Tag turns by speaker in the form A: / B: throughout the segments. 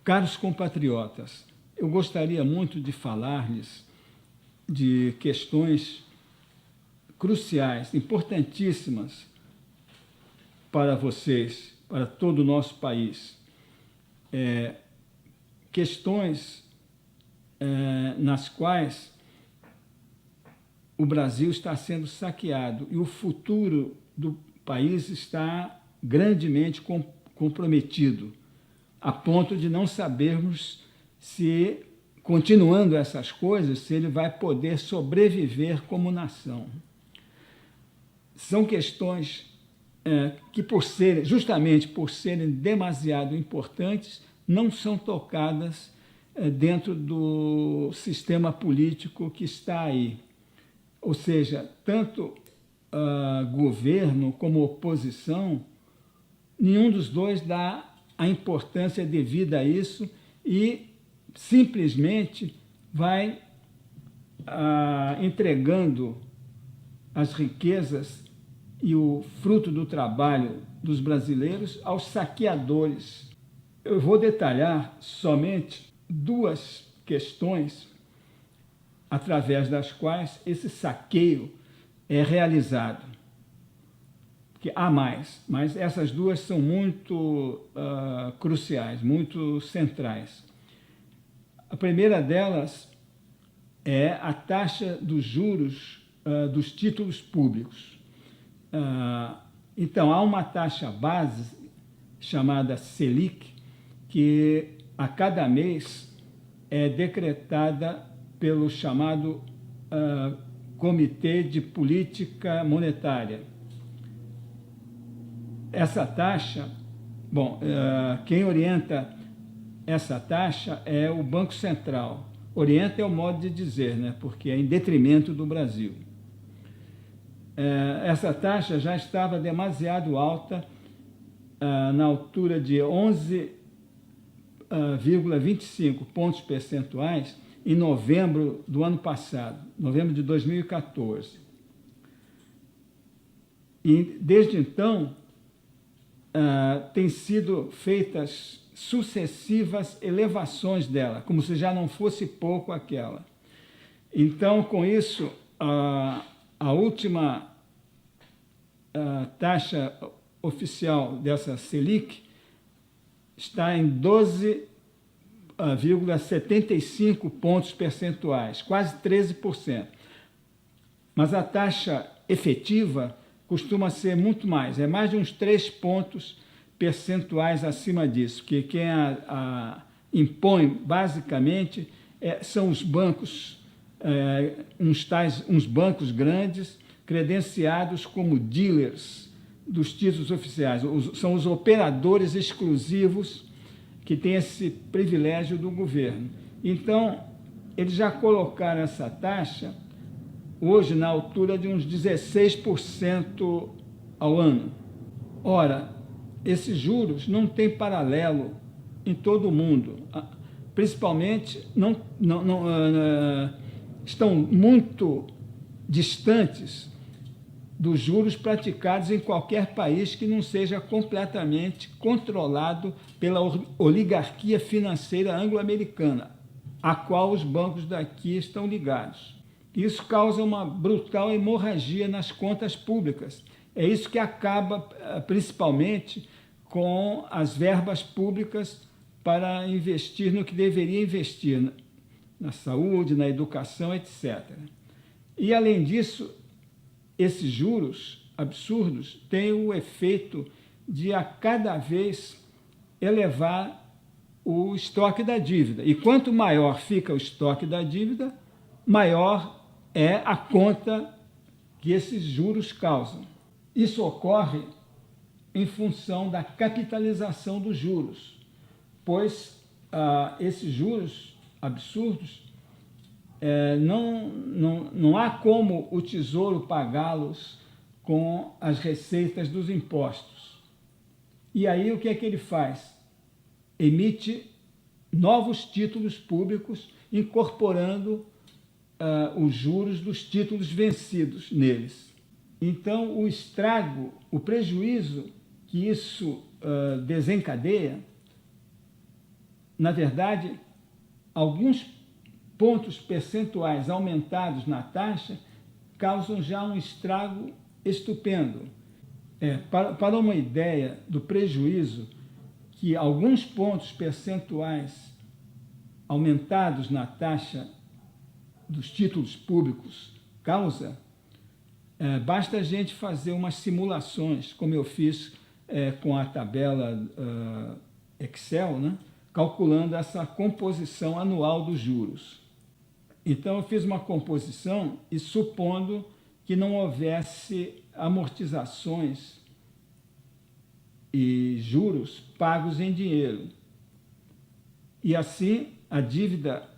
A: Caros compatriotas, eu gostaria muito de falar-lhes de questões cruciais, importantíssimas para vocês, para todo o nosso país. Questões nas quais o Brasil está sendo saqueado e o futuro do país está grandemente comprometido, a ponto de não sabermos se, continuando essas coisas, se ele vai poder sobreviver como nação. São questões que, justamente por serem demasiado importantes, não são tocadas dentro do sistema político que está aí. Ou seja, tanto governo como oposição, nenhum dos dois dá a importância devida a isso e simplesmente vai entregando as riquezas e o fruto do trabalho dos brasileiros aos saqueadores. Eu vou detalhar somente duas questões através das quais esse saqueio é realizado. Porque há mais, mas essas duas são muito cruciais, muito centrais. A primeira delas é a taxa dos juros dos títulos públicos. Então, há uma taxa base chamada Selic, que a cada mês é decretada pelo chamado Comitê de Política Monetária. Essa taxa, quem orienta essa taxa é o Banco Central. Orienta é o modo de dizer, né? Porque é em detrimento do Brasil. Essa taxa já estava demasiado alta, na altura de 11,25 pontos percentuais em novembro do ano passado, novembro de 2014. E desde então, têm sido feitas sucessivas elevações dela, como se já não fosse pouco aquela. Então, com isso, a última taxa oficial dessa Selic está em 12,75 pontos percentuais, quase 13%. Mas a taxa efetiva costuma ser muito mais, é mais de uns 3 pontos percentuais acima disso, que quem impõe, basicamente, são os bancos, uns bancos grandes, credenciados como dealers dos títulos oficiais. São os operadores exclusivos que têm esse privilégio do governo. Então, eles já colocaram essa taxa hoje na altura de uns 16% ao ano. Ora, esses juros não têm paralelo em todo o mundo. Principalmente, estão muito distantes dos juros praticados em qualquer país que não seja completamente controlado pela oligarquia financeira anglo-americana, a qual os bancos daqui estão ligados. Isso causa uma brutal hemorragia nas contas públicas. É isso que acaba, principalmente, com as verbas públicas para investir no que deveria investir, na saúde, na educação, etc. E, além disso, esses juros absurdos têm o efeito de, a cada vez, elevar o estoque da dívida. E quanto maior fica o estoque da dívida, maior é a conta que esses juros causam. Isso ocorre em função da capitalização dos juros, pois esses juros absurdos não há como o Tesouro pagá-los com as receitas dos impostos. E aí o que é que ele faz? Emite novos títulos públicos incorporando os juros dos títulos vencidos neles. Então, o estrago, o prejuízo que isso desencadeia Na verdade, alguns pontos percentuais aumentados na taxa causam já um estrago estupendo. Para uma ideia do prejuízo que alguns pontos percentuais aumentados na taxa dos títulos públicos causa, basta a gente fazer umas simulações, como eu fiz com a tabela Excel, né? Calculando essa composição anual dos juros. Então, eu fiz uma composição e supondo que não houvesse amortizações e juros pagos em dinheiro. E assim, a dívida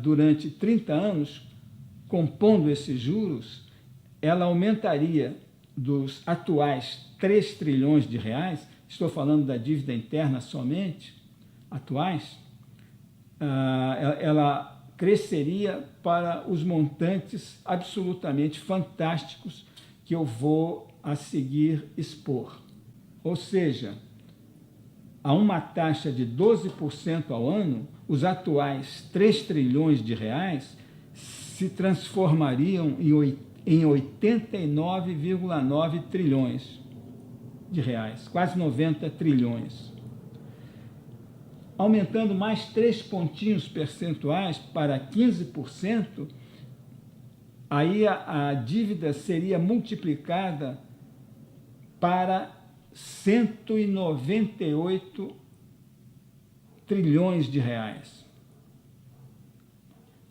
A: durante 30 anos, compondo esses juros, ela aumentaria dos atuais 3 trilhões de reais, estou falando da dívida interna somente, atuais, ela cresceria para os montantes absolutamente fantásticos que eu vou a seguir expor. Ou seja, a uma taxa de 12% ao ano, os atuais 3 trilhões de reais se transformariam em 89,9 trilhões de reais, quase 90 trilhões. Aumentando mais 3 pontinhos percentuais para 15%, aí a dívida seria multiplicada para 198 trilhões de reais.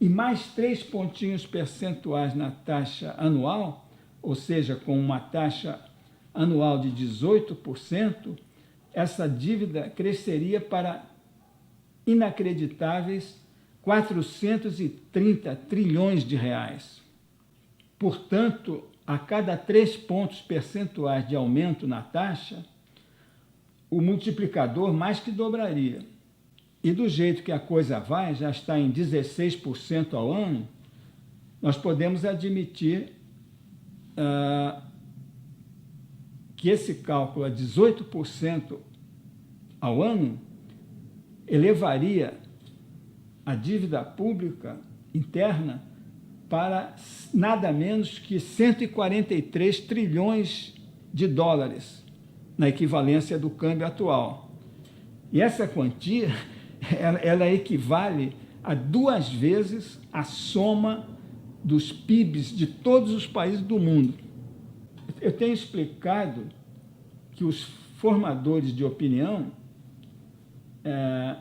A: E mais 3 pontinhos percentuais na taxa anual, ou seja, com uma taxa anual de 18%, essa dívida cresceria para inacreditáveis 430 trilhões de reais. Portanto, a cada 3 pontos percentuais de aumento na taxa, o multiplicador mais que dobraria. E do jeito que a coisa vai, já está em 16% ao ano, nós podemos admitir que esse cálculo a 18% ao ano elevaria a dívida pública interna para nada menos que 143 trilhões de dólares, na equivalência do câmbio atual. E essa quantia, ela equivale a 2 vezes a soma dos PIBs de todos os países do mundo. Eu tenho explicado que os formadores de opinião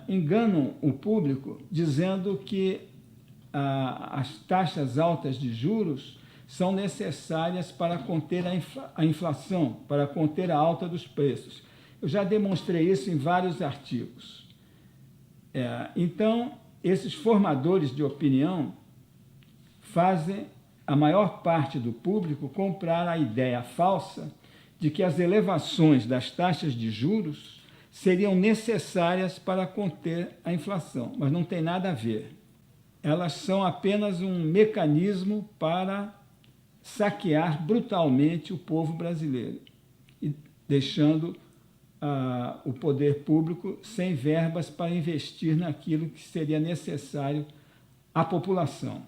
A: enganam o público dizendo que as taxas altas de juros são necessárias para conter a inflação, para conter a alta dos preços. Eu já demonstrei isso em vários artigos. Então, esses formadores de opinião fazem a maior parte do público comprar a ideia falsa de que as elevações das taxas de juros seriam necessárias para conter a inflação, mas não tem nada a ver. Elas são apenas um mecanismo para saquear brutalmente o povo brasileiro, e deixando o poder público sem verbas para investir naquilo que seria necessário à população.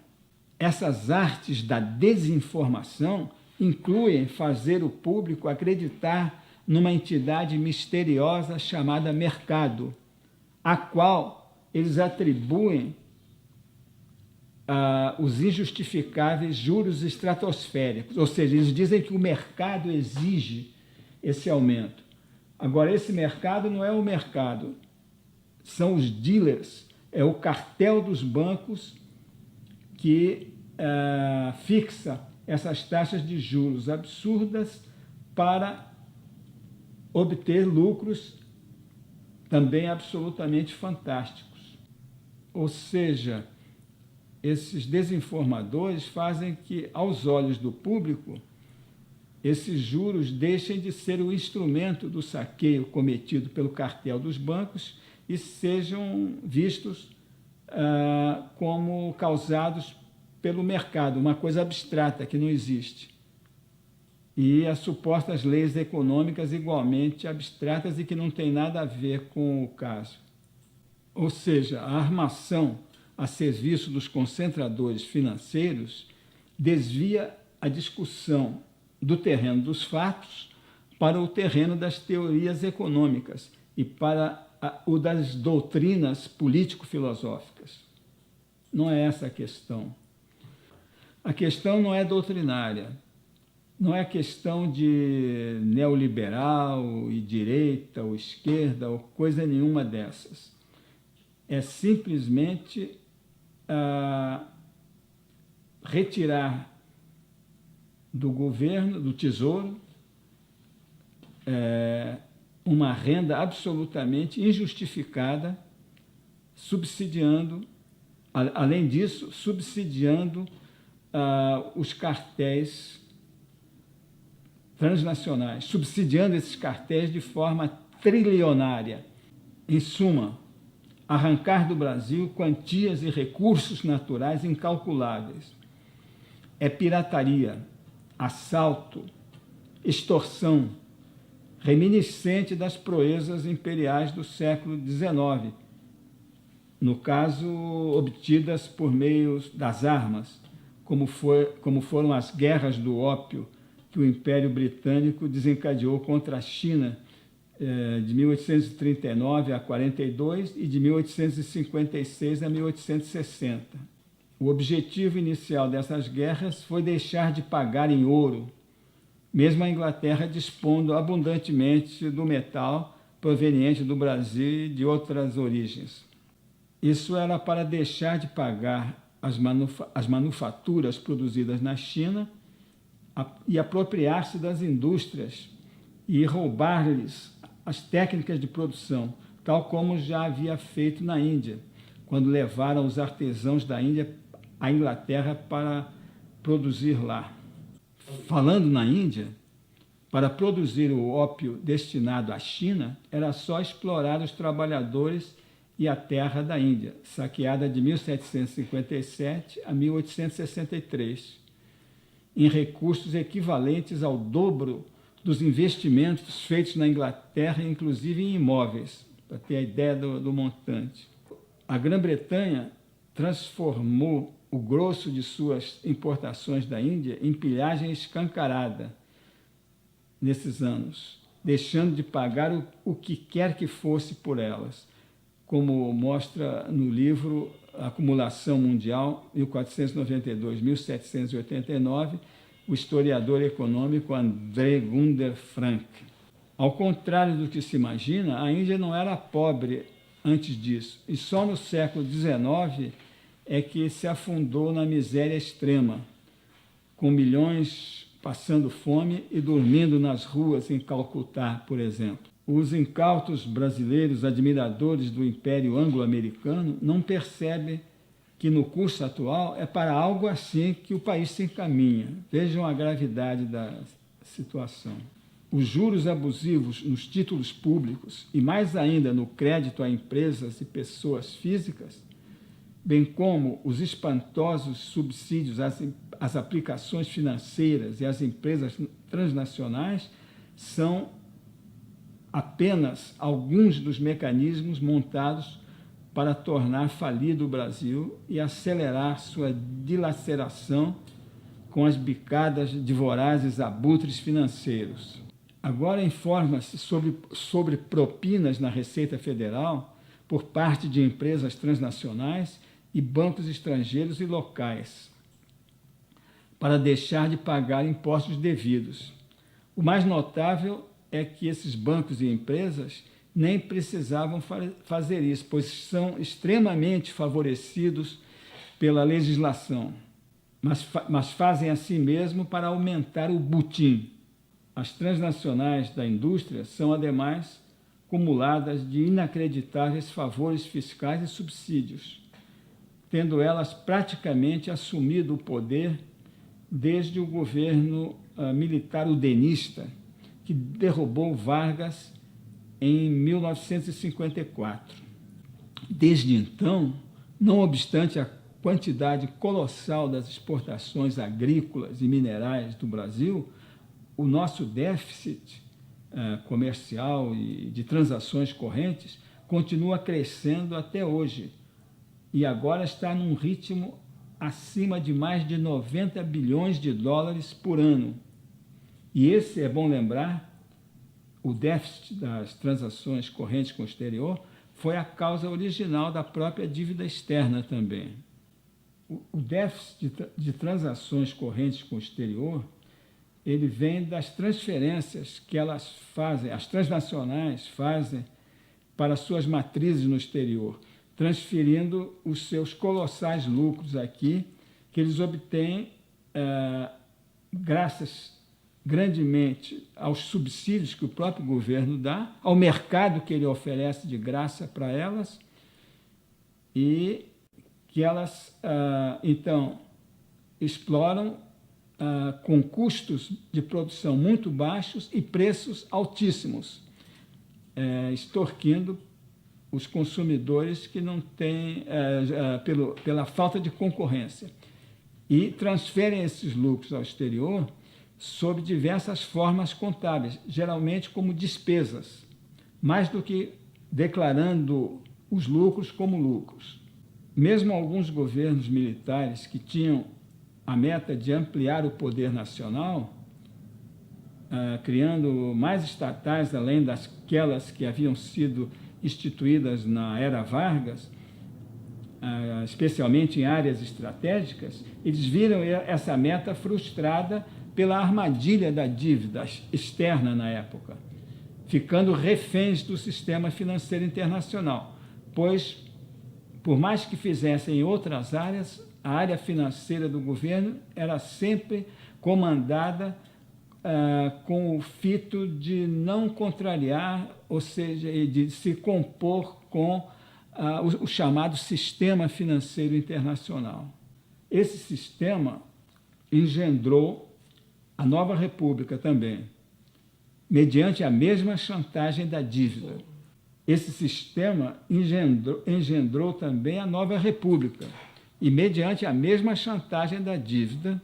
A: Essas artes da desinformação incluem fazer o público acreditar numa entidade misteriosa chamada mercado, a qual eles atribuem os injustificáveis juros estratosféricos, ou seja, eles dizem que o mercado exige esse aumento. Agora, esse mercado não é o mercado, são os dealers, é o cartel dos bancos que fixa essas taxas de juros absurdas para obter lucros também absolutamente fantásticos. Ou seja, esses desinformadores fazem que, aos olhos do público, esses juros deixem de ser o instrumento do saqueio cometido pelo cartel dos bancos e sejam vistos como causados pelo mercado, uma coisa abstrata que não existe. E as supostas leis econômicas igualmente abstratas e que não tem nada a ver com o caso. ou seja, a armação a serviço dos concentradores financeiros, desvia a discussão do terreno dos fatos para o terreno das teorias econômicas e para o das doutrinas político-filosóficas. Não é essa a questão. A questão não é doutrinária, não é questão de neoliberal e direita ou esquerda ou coisa nenhuma dessas. É simplesmente retirar do governo, do Tesouro, uma renda absolutamente injustificada, subsidiando, além disso, subsidiando os cartéis transnacionais, subsidiando esses cartéis de forma trilionária. Em suma, arrancar do Brasil quantias e recursos naturais incalculáveis. É pirataria, assalto, extorsão, reminiscente das proezas imperiais do século XIX, no caso, obtidas por meio das armas, como foram as guerras do ópio que o Império Britânico desencadeou contra a China de 1839 a 42 e de 1856 a 1860. O objetivo inicial dessas guerras foi deixar de pagar em ouro, mesmo a Inglaterra dispondo abundantemente do metal proveniente do Brasil e de outras origens. Isso era para deixar de pagar as manufaturas produzidas na China e apropriar-se das indústrias e roubar-lhes as técnicas de produção, tal como já havia feito na Índia, quando levaram os artesãos da Índia à Inglaterra para produzir lá. Falando na Índia, para produzir o ópio destinado à China, era só explorar os trabalhadores e a terra da Índia, saqueada de 1757 a 1863, em recursos equivalentes ao dobro dos investimentos feitos na Inglaterra, inclusive em imóveis, para ter a ideia do montante. A Grã-Bretanha transformou o grosso de suas importações da Índia em pilhagem escancarada nesses anos, deixando de pagar o que quer que fosse por elas, como mostra no livro Acumulação Mundial, 1492-1789, o historiador econômico André Gunder Frank. Ao contrário do que se imagina, a Índia não era pobre antes disso, e só no século XIX é que se afundou na miséria extrema, com milhões passando fome e dormindo nas ruas em Calcutá, por exemplo. Os incautos brasileiros, admiradores do Império Anglo-Americano, não percebem que no curso atual é para algo assim que o país se encaminha. Vejam a gravidade da situação. Os juros abusivos nos títulos públicos e, mais ainda, no crédito a empresas e pessoas físicas, bem como os espantosos subsídios às aplicações financeiras e às empresas transnacionais, são apenas alguns dos mecanismos montados para tornar falido o Brasil e acelerar sua dilaceração com as bicadas de vorazes abutres financeiros. Agora informa-se sobre propinas na Receita Federal por parte de empresas transnacionais e bancos estrangeiros e locais, para deixar de pagar impostos devidos. O mais notável é que esses bancos e empresas nem precisavam fazer isso, pois são extremamente favorecidos pela legislação, mas fazem assim mesmo para aumentar o butim. As transnacionais da indústria são, ademais, cumuladas de inacreditáveis favores fiscais e subsídios, tendo elas praticamente assumido o poder desde o governo militar udenista, que derrubou Vargas em 1954. Desde então, não obstante a quantidade colossal das exportações agrícolas e minerais do Brasil, o nosso déficit comercial e de transações correntes continua crescendo até hoje e agora está num ritmo acima de mais de 90 bilhões de dólares por ano. E esse, é bom lembrar, o déficit das transações correntes com o exterior foi a causa original da própria dívida externa também. O déficit de transações correntes com o exterior, ele vem das transferências que elas fazem, as transnacionais fazem para suas matrizes no exterior, transferindo os seus colossais lucros aqui, que eles obtêm graças grandemente aos subsídios que o próprio governo dá, ao mercado que ele oferece de graça para elas, e que elas, então, exploram com custos de produção muito baixos e preços altíssimos, extorquindo os consumidores que não têm, pela falta de concorrência. E transferem esses lucros ao exterior sob diversas formas contábeis, geralmente como despesas, mais do que declarando os lucros como lucros. Mesmo alguns governos militares que tinham a meta de ampliar o poder nacional, criando mais estatais além daquelas que haviam sido instituídas na era Vargas, especialmente em áreas estratégicas, eles viram essa meta frustrada pela armadilha da dívida externa na época, ficando reféns do sistema financeiro internacional, pois, por mais que fizessem em outras áreas, a área financeira do governo era sempre comandada com o fito de não contrariar, ou seja, de se compor com o chamado sistema financeiro internacional. Esse sistema engendrou a nova república também, mediante a mesma chantagem da dívida. Esse sistema engendrou também a nova república e, mediante a mesma chantagem da dívida,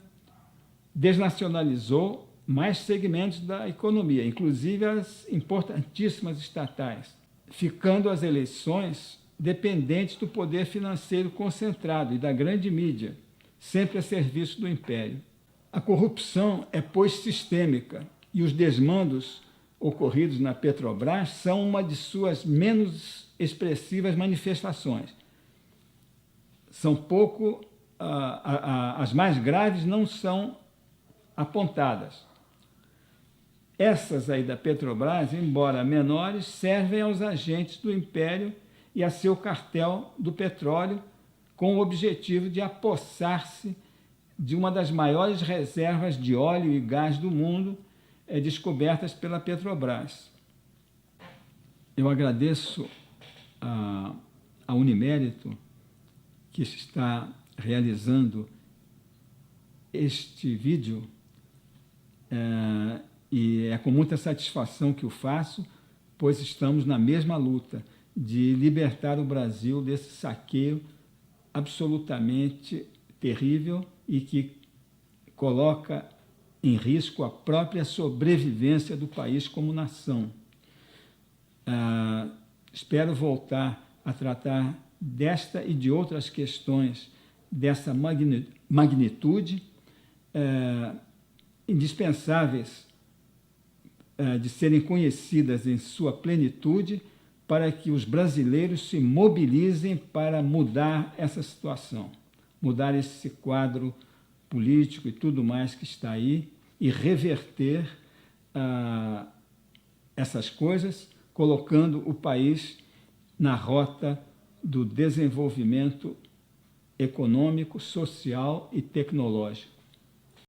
A: desnacionalizou mais segmentos da economia, inclusive as importantíssimas estatais, ficando as eleições dependentes do poder financeiro concentrado e da grande mídia, sempre a serviço do império. A corrupção é, pois, sistêmica e os desmandos ocorridos na Petrobras são uma de suas menos expressivas manifestações. São pouco, as mais graves não são apontadas. Essas aí da Petrobras, embora menores, servem aos agentes do império e a seu cartel do petróleo com o objetivo de apossar-se de uma das maiores reservas de óleo e gás do mundo descobertas pela Petrobras. Eu agradeço a Unimérito, que está realizando este vídeo, e é com muita satisfação que o faço, pois estamos na mesma luta de libertar o Brasil desse saqueio absolutamente terrível e que coloca em risco a própria sobrevivência do país como nação. Espero voltar a tratar desta e de outras questões dessa magnitude, indispensáveis de serem conhecidas em sua plenitude, para que os brasileiros se mobilizem para mudar essa situação, mudar esse quadro político e tudo mais que está aí e reverter essas coisas, colocando o país na rota do desenvolvimento econômico, social e tecnológico.